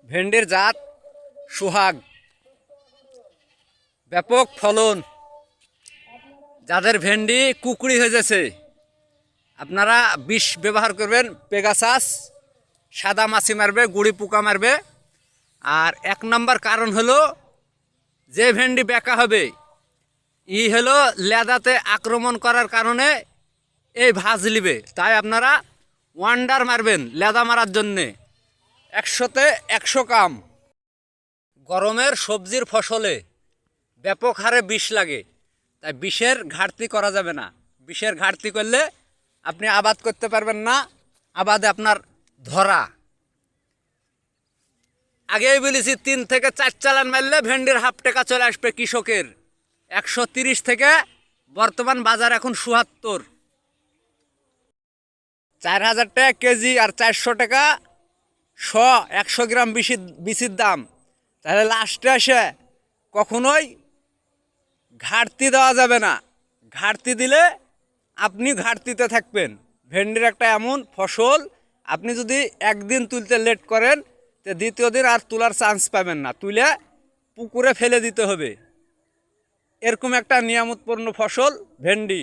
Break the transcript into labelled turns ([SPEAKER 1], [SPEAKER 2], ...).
[SPEAKER 1] ভেন্ডির জাত সোহাগ, ব্যাপক ফলন। যাদের ভেন্ডি কুকড়ি হয়ে যাচ্ছে আপনারা বিষ ব্যবহার করবেন। পেগাসাস সাদা মাছি মারবে, গুড়ি পোকা মারবে। আর এক নম্বর কারণ হলো যে ভেন্ডি বেঁকা হবে হলো লেদাতে আক্রমণ করার কারণে এই ভাঁজ লিবে। তাই আপনারা ওয়ান্ডার মারবেন লেদা মারার জন্যে। 100-তে 100 কাম। গরমের সবজির ফসলে ব্যাপক হারে বিষ লাগে, তাই বিষের ঘাটতি করা যাবে না। বিষের ঘাটতি করলে আপনি আবাদ করতে পারবেন না, আবাদে আপনার ধরা। আগেই বলেছি 3 থেকে 4 চালান মারলে ভেন্ডির হাফ টাকা চলে আসবে কৃষকের। 130 থেকে বর্তমান বাজার এখন 77। 4000 টাকা কেজি আর 400 টাকা 100 গ্রাম বিচির দাম। তাহলে লাস্টে আসে কখনোই ঘাটতি দেওয়া যাবে না। ঘাটতি দিলে আপনি ঘাটতিতে থাকবেন। ভেন্ডির একটা এমন ফসল, আপনি যদি একদিন তুলতে লেট করেন তো দ্বিতীয় দিন আর তোলার চান্স পাবেন না, তুলে পুকুরে ফেলে দিতে হবে। এরকম একটা নিয়ামতপূর্ণ ফসল ভেন্ডি।